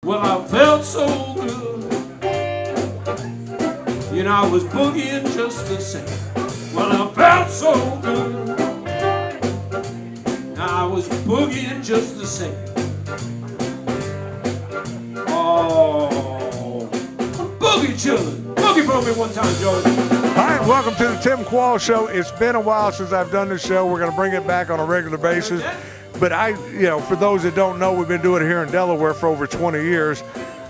Well, I felt so good. You know, I was boogieing just the same. Well, I felt so good. I was boogieing just the same. Oh, boogie chillin'. Boogie for me one time, George. All right, welcome to the Tim Qualls Show. It's been a while since I've done this show. We're going to bring it back on a regular basis. But for those that don't know, we've been doing it here in Delaware for over 20 years.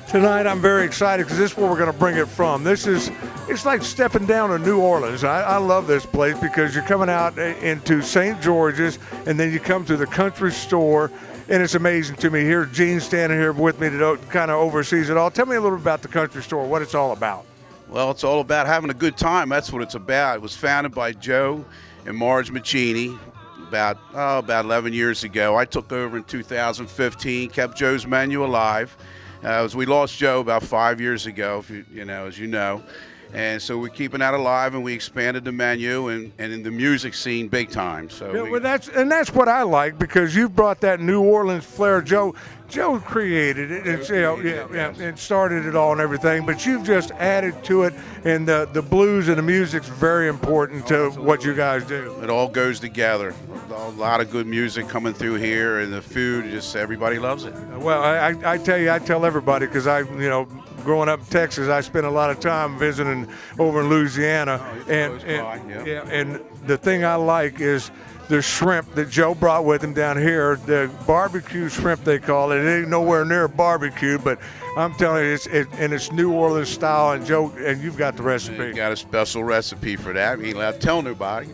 Tonight, I'm very excited because this is where we're going to bring it from. It's like stepping down to New Orleans. I love this place because you're coming out into St. George's, and then you come to the country store, and it's amazing to me. Here, Gene's standing here with me to kind of oversees it all. Tell me a little bit about the country store, what it's all about. Well, it's all about having a good time. That's what it's about. It was founded by Joe and Marge Maccini about 11 years ago. I took over in 2015, kept Joe's menu alive. We lost Joe about 5 years ago, as you know. And so we're keeping that alive, and we expanded the menu and in the music scene big time. So that's what I like, because you brought that New Orleans flair. Joe created it, and started it all and everything. But you've just added to it, and the blues and the music's very important to what you guys do. It all goes together. A lot of good music coming through here, and the food, just everybody loves it. Well, I tell everybody, because growing up in Texas, I spent a lot of time visiting over in Louisiana, and the thing I like is the shrimp that Joe brought with him down here, the barbecue shrimp they call it. It ain't nowhere near barbecue, but I'm telling you, it's New Orleans style, and Joe, and you've got the recipe. You got a special recipe for that. You ain't allowed to tell nobody.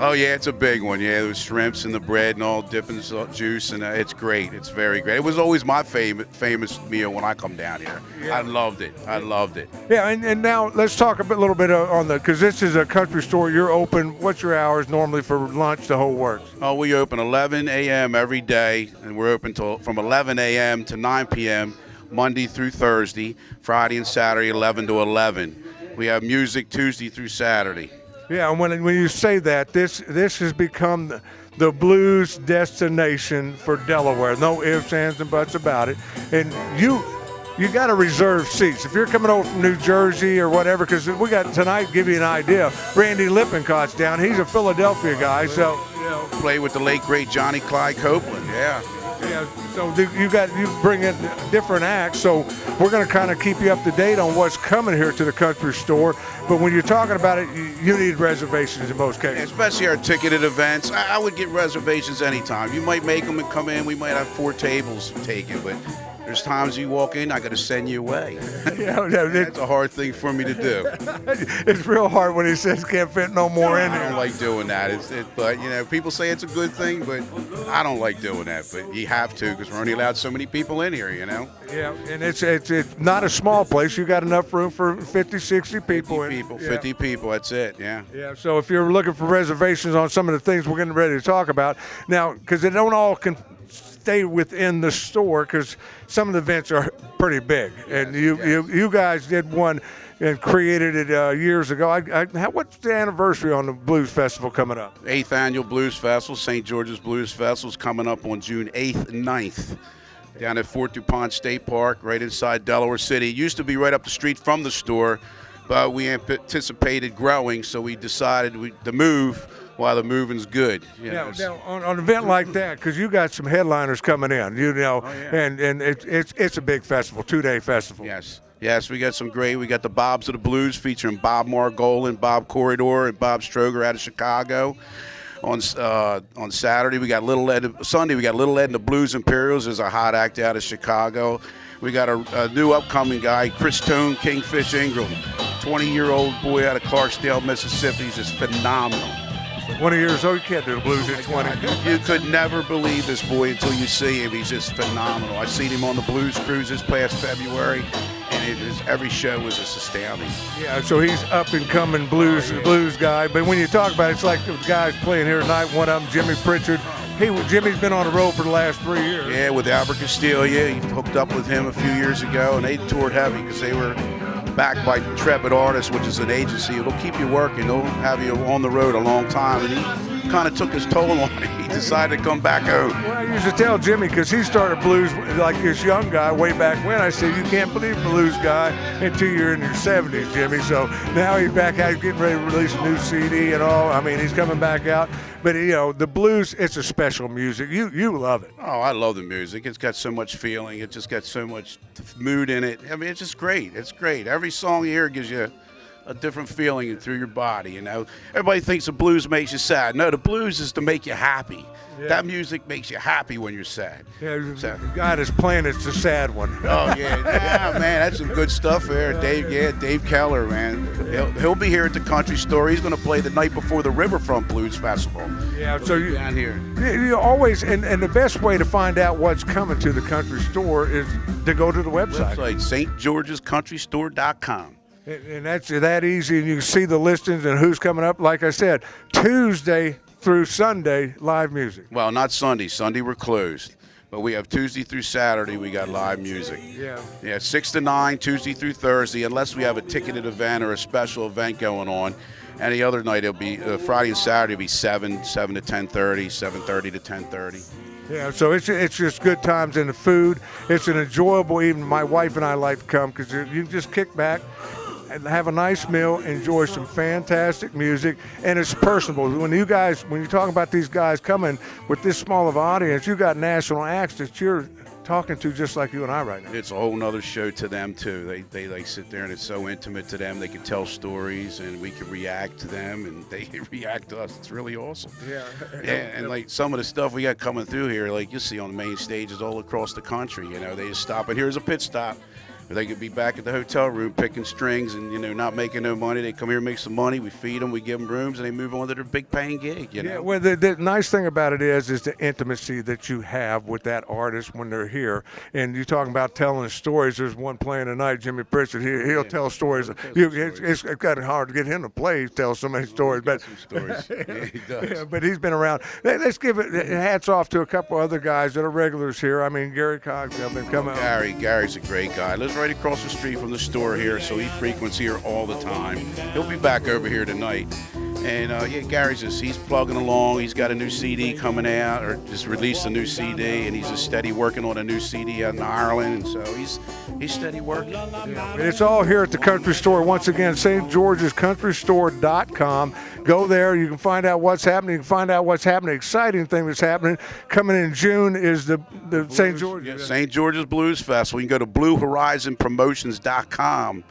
Oh yeah, it's a big one. Yeah, those shrimps and the bread and all dipping juice, and it's great. It's very great. It was always my famous meal when I come down here. Yeah. I loved it. Yeah, and now let's talk a little bit on because this is a country store. You're open. What's your hours normally for lunch, the whole works? Oh, we open 11 a.m. every day, and we're open from 11 a.m. to 9 p.m. Monday through Thursday, Friday and Saturday, 11 to 11. We have music Tuesday through Saturday. Yeah, and when you say that, this has become the blues destination for Delaware. No ifs, ands, and buts about it. And you got to reserve seats. If you're coming over from New Jersey or whatever, because we got tonight, give you an idea, Randy Lippincott's down. He's a Philadelphia guy, so play with the late great Johnny Clyde Copeland. Yeah, so you bring in different acts, so we're going to kind of keep you up to date on what's coming here to the country store. But when you're talking about it, you need reservations in most cases. Especially our ticketed events. I would get reservations anytime. You might make them and come in. We might have 4 tables taken, but there's times you walk in, I got to send you away. That's a hard thing for me to do. It's real hard when he says can't fit no more in there. I don't like doing that. But people say it's a good thing, but I don't like doing that. But you have to, because we're only allowed so many people in here, Yeah, and it's not a small place. You got enough room for 50, 60 people. 50 people, that's it, yeah. Yeah, so if you're looking for reservations on some of the things we're getting ready to talk about, now, because they don't all stay within the store, because some of the events are pretty big, and you guys did one and created it years ago. What's the anniversary on the Blues Festival coming up? 8th Annual Blues Festival, St. George's Blues Festival is coming up on June 8th and 9th down at Fort DuPont State Park, right inside Delaware City. It used to be right up the street from the store, but we anticipated growing, so we decided to move while the moving's good. Now, on an event like that, because you got some headliners coming in, and it's a big festival, 2-day festival. Yes, we got some great. We got the Bobs of the Blues featuring Bob Margolin, Bob Corridor, and Bob Stroger out of Chicago. On Saturday, we got Sunday, we got Little Ed and the Blues Imperials as a hot act out of Chicago. We got a new upcoming guy, CHRISTONE, KINGFISH INGRAM, 20-year-old boy out of Clarksdale, Mississippi. He's just phenomenal. 20 years old, you can't do the blues at 20. You could never believe this boy until you see him. He's just phenomenal. I seen him on the Blues Cruise this past February, and every show was just astounding. Yeah, so he's up-and-coming blues guy. But when you talk about it, it's like the guys playing here tonight. One of them, Jimmy Pritchard. Jimmy's been on the road for the last 3 years. Yeah, with Albert Castillo. He hooked up with him a few years ago, and they toured heavy because they were backed by Intrepid Artists, which is an agency. It'll keep you working. They'll have you on the road a long time. And kind of took his toll on him. He decided to come back home. Well, I used to tell Jimmy, because he started blues like this young guy way back when. I said, you can't believe blues guy until you're in your 70s, Jimmy. So now he's back out, he's getting ready to release a new CD and all. I mean, he's coming back out. But, you know, the blues, it's a special music. You love it. Oh, I love the music. It's got so much feeling. It just got so much mood in it. I mean, it's just great. It's great. Every song you hear gives you a different feeling through your body, you know. Everybody thinks the blues makes you sad. No, the blues is to make you happy. Yeah. That music makes you happy when you're sad. Yeah, so. The guy that's playing it's a sad one. Oh yeah, man, that's some good stuff there. Dave Keller, man. He'll be here at the Country Store. He's going to play the night before the Riverfront Blues Festival. Yeah, so you down here. You always and the best way to find out what's coming to the Country Store is to go to the website. stgeorgescountrystore.com. And that's that easy, and you can see the listings and who's coming up. Like I said, Tuesday through Sunday, live music. Well, not Sunday. Sunday we're closed. But we have Tuesday through Saturday, we got live music. Yeah, 6 to 9, Tuesday through Thursday, unless we have a ticketed event or a special event going on. Any other night, it'll be Friday and Saturday will be 7 to 10:30, 7:30 to 10:30. Yeah, so it's just good times, and the food, it's an enjoyable evening. My wife and I like to come because you just kick back and have a nice meal, enjoy some fantastic music, and it's personable. When you talk about these guys coming with this small of an audience, you got national acts that you're talking to just like you and I right now. It's a whole nother show to them too. They like sit there and it's so intimate to them. They can tell stories and we can react to them and they can react to us. It's really awesome. Yeah, and like some of the stuff we got coming through here, like you see on the main stages all across the country, you know, they just stop and here's a pit stop. They could be back at the hotel room picking strings and, you know, not making no money. They come here and make some money. We feed them. We give them rooms, and they move on to their big paying gig, you know? Yeah, well, the nice thing about it is the intimacy that you have with that artist when they're here. And you're talking about telling stories. There's one playing tonight, Jimmy Pritchard. He'll tell stories. It's kind of hard to get him to play, tell so many stories. But stories. Yeah, he does. Yeah, but he's been around. Let's give it hats off to a couple other guys that are regulars here. I mean, Gary Cox, I've been coming. Gary's a great guy. Right across the street from the store here, so he frequents here all the time. He'll be back over here tonight. And Gary's he's plugging along. He's got a new CD coming out, or just released a new CD, and he's just steady working on a new CD out in Ireland, and so he's steady working. Yeah, it's all here at the Country Store. Once again, stgeorgescountrystore.com. Go there. You can find out what's happening. You can find out what's happening. Exciting thing that's happening coming in June is the St. George's. Yeah, St. George's Blues Festival. You can go to BlueHorizonPromotions.com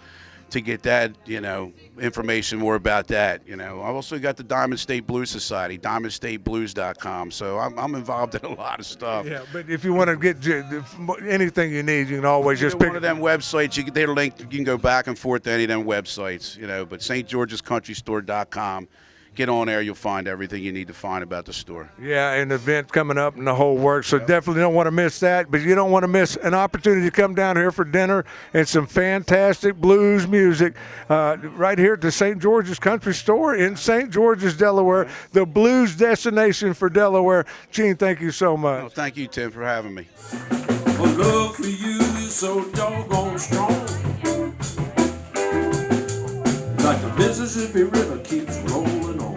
to get that, you know, information more about that. You know, I've also got the Diamond State Blues Society, DiamondStateBlues.com. So I'm involved in a lot of stuff. Yeah, but if you want to get anything you need, you can always just pick one of them websites. They're linked. You can go back and forth to any of them websites. You know, but stgeorgescountrystore.com. Get on there, you'll find everything you need to find about the store. Yeah, and the event coming up and the whole works, so definitely don't want to miss that. But you don't want to miss an opportunity to come down here for dinner and some fantastic blues music right here at the St. George's Country Store in St. George's, Delaware, the blues destination for Delaware. Gene, thank you so much. Oh, thank you, Tim, for having me. My love for you is so doggone strong. Like the Mississippi River keeps rolling on.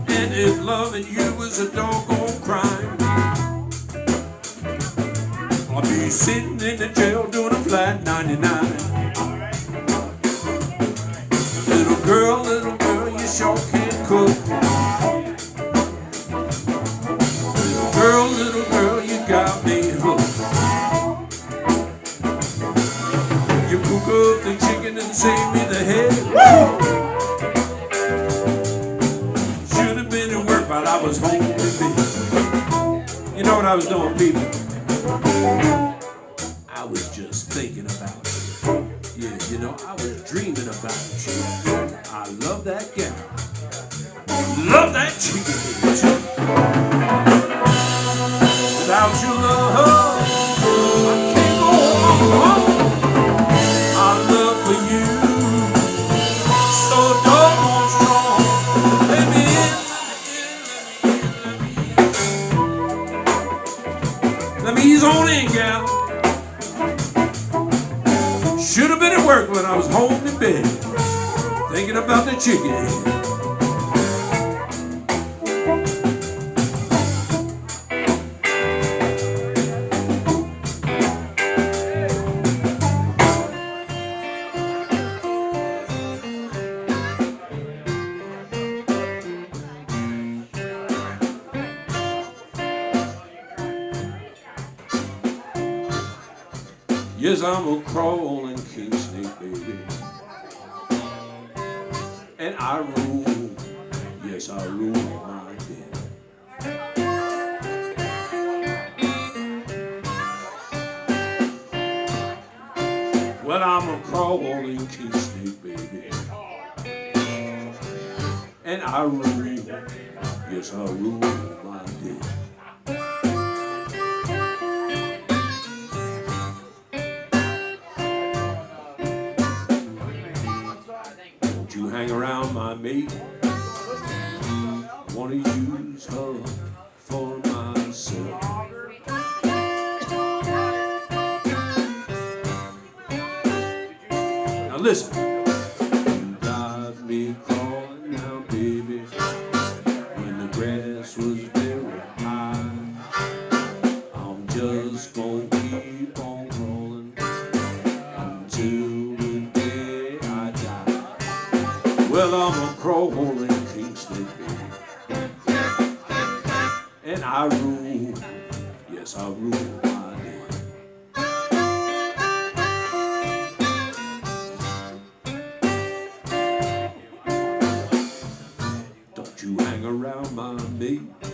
And if loving you was a doggone crime, I'd be sitting in the jail doing a flat 99. Little girl, you sure can cook. Little girl, you got me hooked. You cook up the chicken and save me the head. Should have been at work while I was home with me. You know what I was doing, people? I was just thinking about it. Yeah, you know, I was dreaming about you. I love that gal. Love that chicken. Without your love, I can't go on. Our love for you, so doggone strong. Let me in. Let me ease on in, gal. Should have been at work when I was home in bed, thinking about the chicken. Yes, I'm a crawling king snake, baby. And I rule, yes, I rule my den. Well, I'm a crawling king snake, baby. And I rule, yes, I rule my den. Don't you hang around my mate. I wanna use her for myself. Now listen. You got me crawling now, baby. When the grass was very high, I'm just gonna keep on crawling until the day I die. Well, I'm a crawling king snake, baby. And I rule, yes, I rule my day. Don't you hang around my mate. I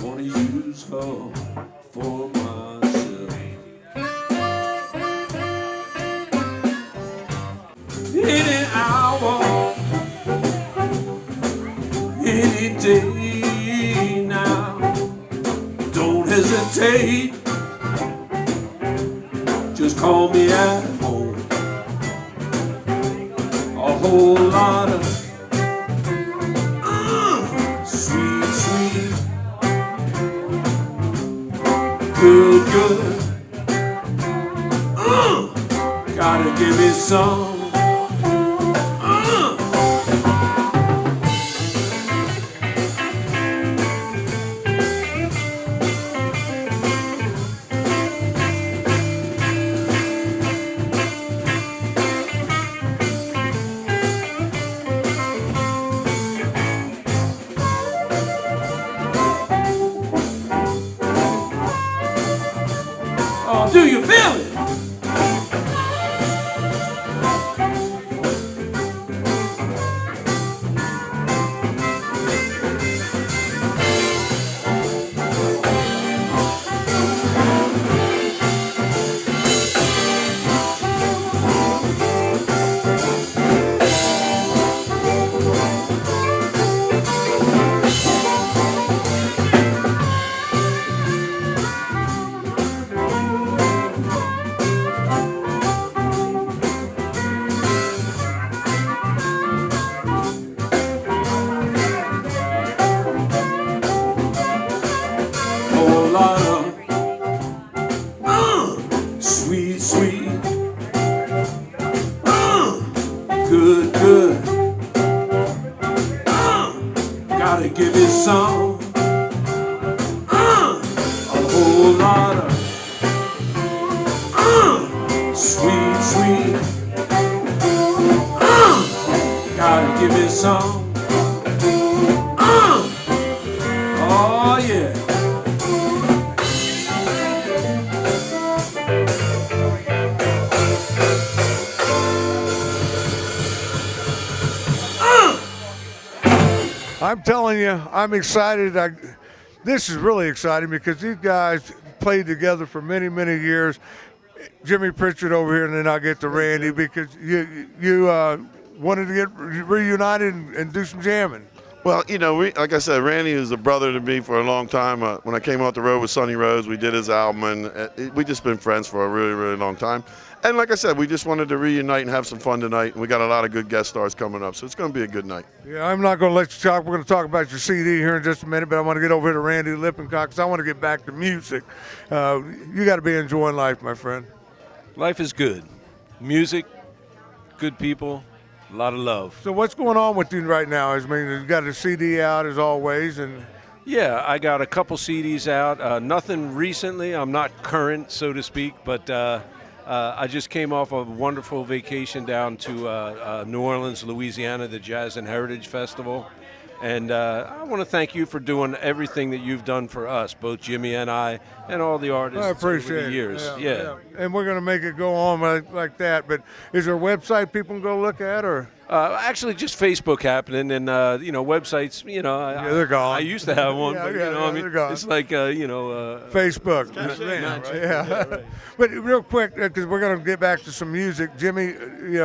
wanna use her for myself. Any hour, any day now. Don't hesitate. Just call me at home. A whole lot of sweet, sweet, good, good. Gotta give me some. Oh, do you feel it? Whole lot of sweet, sweet, good, good. Gotta give it some. A whole lot of sweet, sweet. Gotta give it some. Oh yeah. I'm telling you, I'm excited. This is really exciting because these guys played together for many, many years. Jimmy Pritchard over here, and then I'll get to Randy because you wanted to get reunited and do some jamming. Well, you know, like I said, Randy is a brother to me for a long time. When I came off the road with Sonny Rose, we did his album, and we just been friends for a really, really long time. And like I said, we just wanted to reunite and have some fun tonight, and we got a lot of good guest stars coming up, so it's going to be a good night. Yeah, I'm not going to let you talk. We're going to talk about your CD here in just a minute, but I want to get over here to Randy Lippincott because I want to get back to music. You got to be enjoying life, my friend. Life is good. Music, good people, a lot of love. So what's going on with you right now? I mean, you got a CD out as always, and Yeah, I got a couple CDs out. Nothing recently. I'm not current, so to speak, but I just came off a wonderful vacation down to New Orleans, Louisiana, the Jazz and Heritage Festival. And I want to thank you for doing everything that you've done for us, both Jimmy and I, and all the artists I appreciate over the years. it. Yeah. And we're going to make it go on like that. But is there a website people can go look at, or? Actually, just Facebook happening, and websites. Yeah, they're gone. I used to have one, Yeah, but yeah, I mean, they're gone. it's like Facebook. Yeah, right. But real quick, because we're going to get back to some music. Jimmy,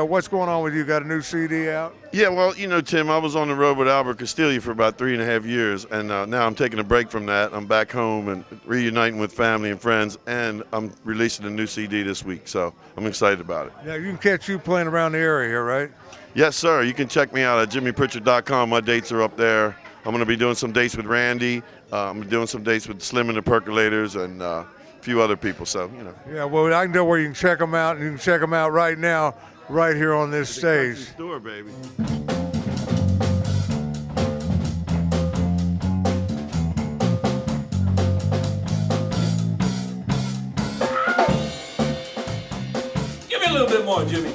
what's going on with you? Got a new CD out? Yeah, well, Tim, I was on the road with Albert Castiglia for about 3.5 years, and now I'm taking a break from that. I'm back home and reuniting with family and friends, and I'm releasing a new CD this week, so I'm excited about it. Yeah, you can catch you playing around the area here, right? Yes, sir. You can check me out at jimmypritchard.com. My dates are up there. I'm going to be doing some dates with Randy. I'm doing some dates with Slim and the Percolators and a few other people, so. Yeah, well, I know where you can check them out, and you can check them out right now, right here on this stage. Store, baby. Give me a little bit more, Jimmy.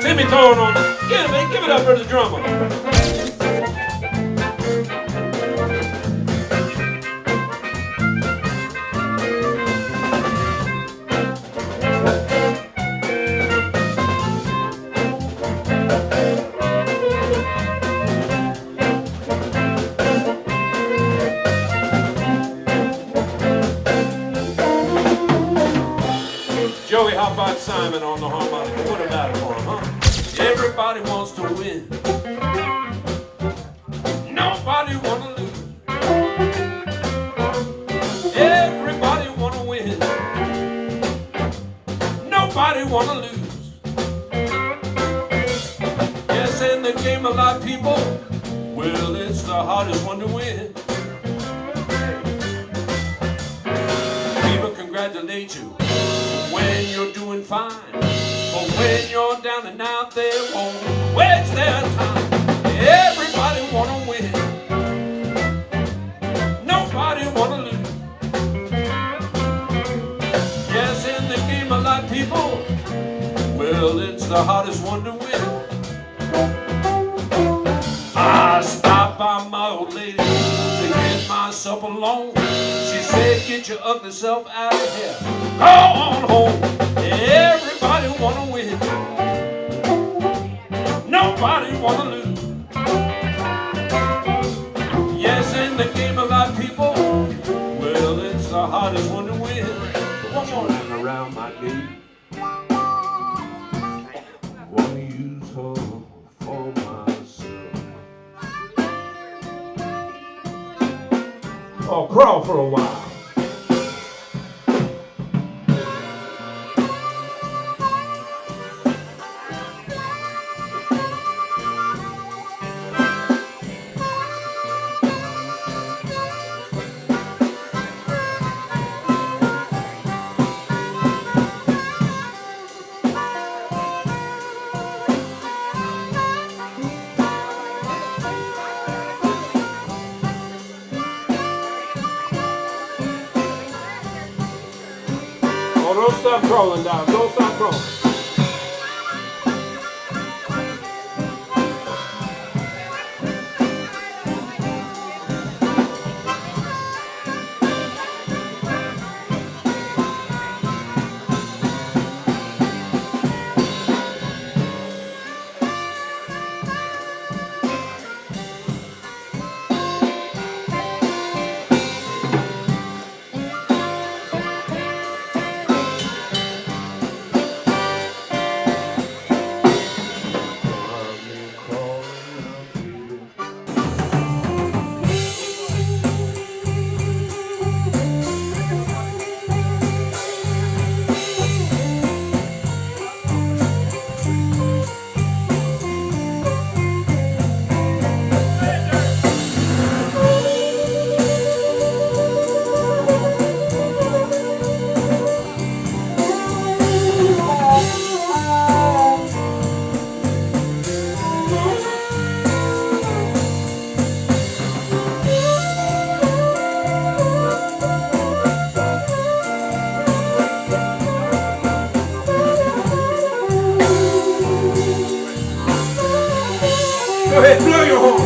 Timmy THORN on this. Give it up for the drummer. Joey HOTBOX Simon on the harmonica. What about it for him, huh? Everybody wants to win. Nobody wanna lose. Everybody wanna win. Nobody wanna lose. Yes, in the game a lot of people, well, it's the hardest one to win. People congratulate you when you're doing fine. But when you're down and out, they won't waste their time. Everybody wanna win. Nobody wanna lose. Yes, in the game a lot of people, well, it's the hardest one to win. I stopped by my old lady to get myself alone. She said, get your ugly self out of here. Go on home. Everybody wanna win. Nobody wanna lose. Yes, in the game a lot of people, well, it's the hardest one to win. One more time around my knee. Wanna use her for myself. Oh, crawl for a while. Oh, don't stop crawling, Doc. Don't stop crawling. ahead, blow your horn.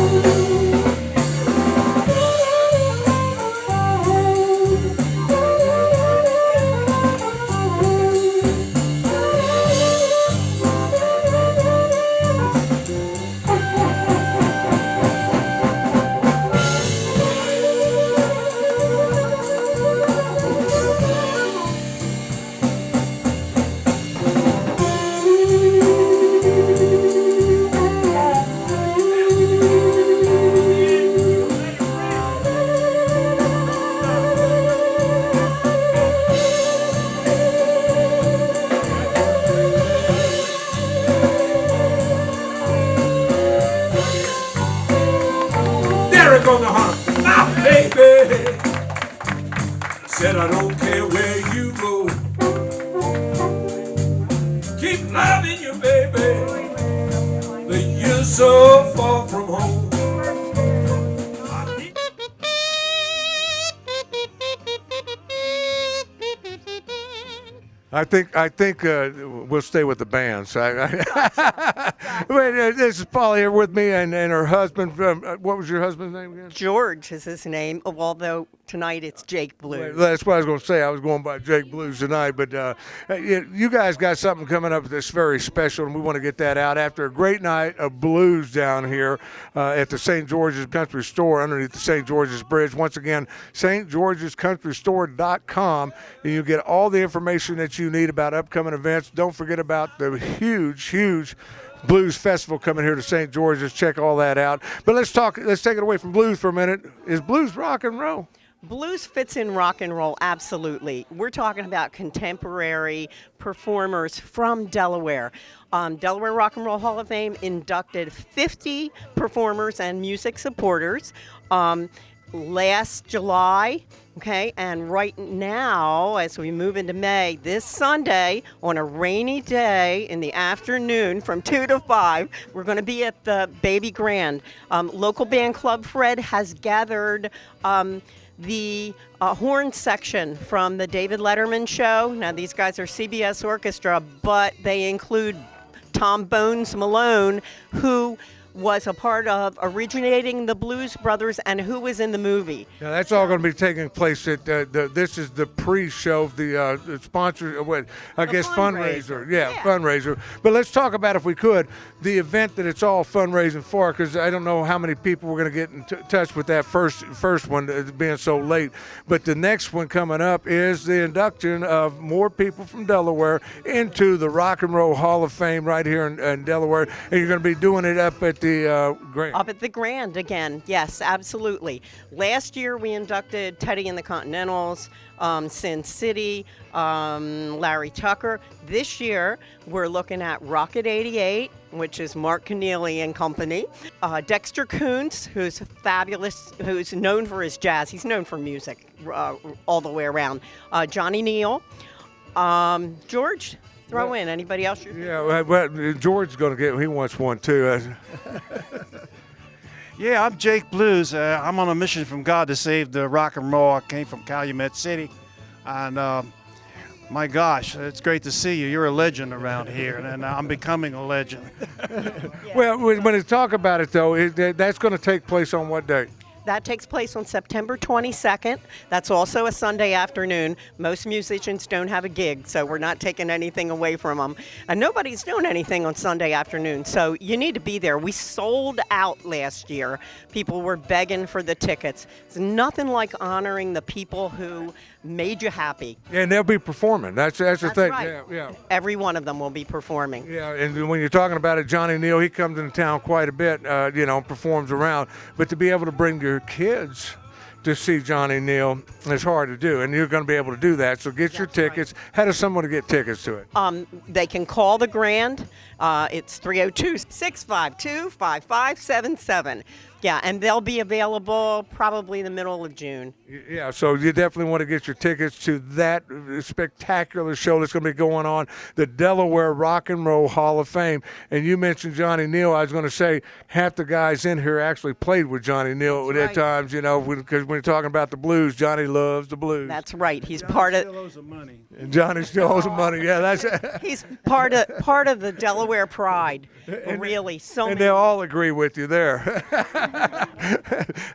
Derek on the horn. Now, baby, said I don't care where you go. Keep loving you, baby, but you're so far from home. I think we'll stay with the band. So this is Polly here with me and her husband. What was your husband's name again? George is his name, although tonight it's Jake Blues. That's what I was going to say. I was going by Jake Blues tonight. But you guys got something coming up that's very special, and we want to get that out after a great night of blues down here at the St. George's Country Store underneath the St. George's Bridge. Once again, stgeorgescountrystore.com, and you get all the information that you need about upcoming events. Don't forget about the huge blues festival coming here to St. George's. Check all that out. But let's take it away from blues for a minute. Is blues rock and roll? Blues fits in rock and roll, absolutely. We're talking about contemporary performers from Delaware. Delaware Rock and Roll Hall of Fame inducted 50 performers and music supporters last July. Okay, and right now, as we move into May, this Sunday, on a rainy day in the afternoon from 2 to 5, we're going to be at the Baby Grand. Local band Club Fred has gathered the horn section from the David Letterman show. Now, these guys are CBS Orchestra, but they include Tom Bones Malone, who was a part of originating the Blues Brothers and who was in the movie. Yeah, that's all going to be taking place at this is the pre-show of the sponsor, fundraiser. Yeah, fundraiser. But let's talk about, if we could, the event that it's all fundraising for, because I don't know how many people we're going to get in touch with that first one being so late. But the next one coming up is the induction of more people from Delaware into the Rock and Roll Hall of Fame right here in Delaware, and you're going to be doing it up at the Grand. Up at the Grand again, yes, absolutely. Last year we inducted Teddy and the Continentals, Sin City, Larry Tucker. This year we're looking at Rocket 88, which is Mark Keneally and company. Dexter Coons, who's fabulous, who's known for his jazz. He's known for music all the way around. Johnny Neal. George, throw in anybody else. Yeah, well, George's going to get. He wants one too. Yeah, I'm Jake Blues. I'm on a mission from God to save the rock and roll. I came from Calumet City, and my gosh, it's great to see you. You're a legend around here, and I'm becoming a legend. Well, when you talk about it though, that's going to take place on what day? That takes place on September 22nd. That's also a Sunday afternoon. Most musicians don't have a gig, so we're not taking anything away from them. And nobody's doing anything on Sunday afternoon, so you need to be there. We sold out last year. People were begging for the tickets. It's nothing like honoring the people who made you happy. Yeah, and they'll be performing. That's the thing. Right. Yeah. Every one of them will be performing. Yeah, and when you're talking about it, Johnny Neal, he comes into town quite a bit, performs around. But to be able to bring your kids to see Johnny Neal is hard to do, and you're going to be able to do that. So get your tickets. Right. How does someone get tickets to it? They can call the Grand. It's 302-652-5577. Yeah, and they'll be available probably the middle of June. Yeah, so you definitely want to get your tickets to that spectacular show that's going to be going on, the Delaware Rock and Roll Hall of Fame. And you mentioned Johnny Neal. I was going to say half the guys in here actually played with Johnny Neal at times, you know, because when you're talking about the blues, Johnny loves the blues. That's right. He's part of. Still owes him money. And Johnny still owes him money. Yeah, that's. He's part of the Delaware pride. Really, so And many. they all agree with you there.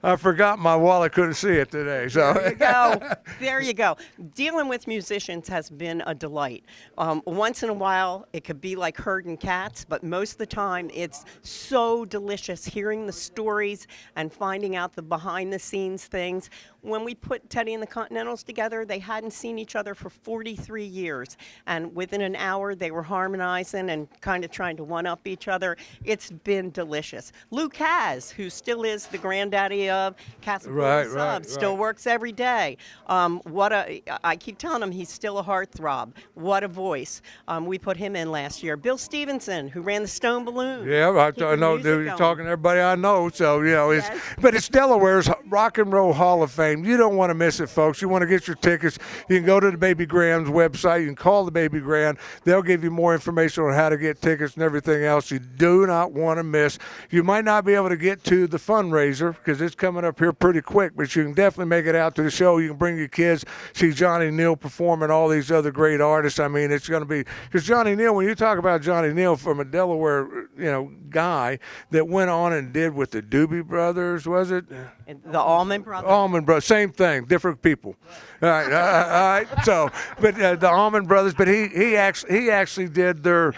I forgot my wallet. Couldn't see it today. So There you go. There you go. Dealing with musicians has been a delight. Once in a while, it could be like herding cats, but most of the time, it's so delicious hearing the stories and finding out the behind-the-scenes things. When we put Teddy and the Continentals together, they hadn't seen each other for 43 years, and within an hour, they were harmonizing and kind of trying to one-up each other. It's been delicious. Lou Kaz, who still is the granddaddy of Casablanca Subs, still works every day. I keep telling him he's still a heartthrob. What a voice. We put him in last year. Bill Stevenson, who ran the Stone Balloon. yeah, I know. You're talking to everybody I know. So you know, but it's Delaware's Rock and Roll Hall of Fame. You don't want to miss it, folks. You want to get your tickets. You can go to the Baby Grand's website. You can call the Baby Grand. They'll give you more information on how to get tickets and everything else. You do not want to miss. You might not be able to get to the fundraiser because it's coming up here pretty quick, but you can definitely make it out to the show. You can bring your kids, see Johnny Neal perform and all these other great artists. I mean, it's going to be because Johnny Neal. When you talk about Johnny Neal from a Delaware, you know, guy that went on and did with the Doobie Brothers, was it? The Allman Brothers. Allman Brothers, same thing, different people. All right, all right. So, but the Allman Brothers, but he actually did their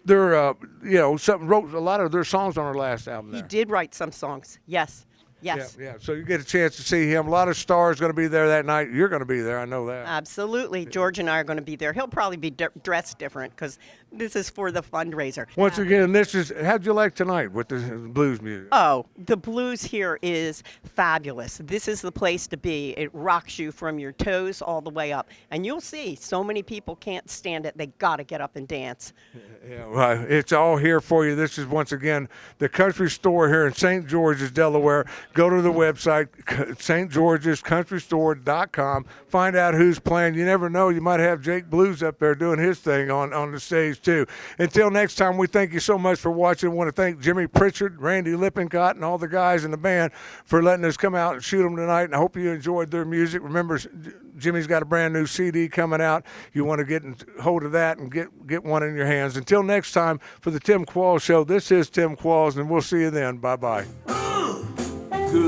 you know, wrote a lot of their songs on our last album. He did write some songs. Yes. Yes. Yeah. So you get a chance to see him. A lot of stars going to be there that night. You're going to be there. I know that. Absolutely. George and I are going to be there. He'll probably be dressed different because this is for the fundraiser. Once again, how'd you like tonight with the blues music? Oh, the blues here is fabulous. This is the place to be. It rocks you from your toes all the way up. And you'll see so many people can't stand it. They got to get up and dance. Yeah, well, it's all here for you. This is, once again, the country store here in St. George's, Delaware. Go to the website, stgeorgescountrystore.com. Find out who's playing. You never know. You might have Jake Blues up there doing his thing on the stage, too. Until next time, we thank you so much for watching. I want to thank Jimmy Pritchard, Randy Lippincott, and all the guys in the band for letting us come out and shoot them tonight. And I hope you enjoyed their music. Remember, Jimmy's got a brand new CD coming out. You want to get in hold of that and get one in your hands. Until next time, for the Tim Qualls Show, this is Tim Qualls, and we'll see you then. Bye-bye.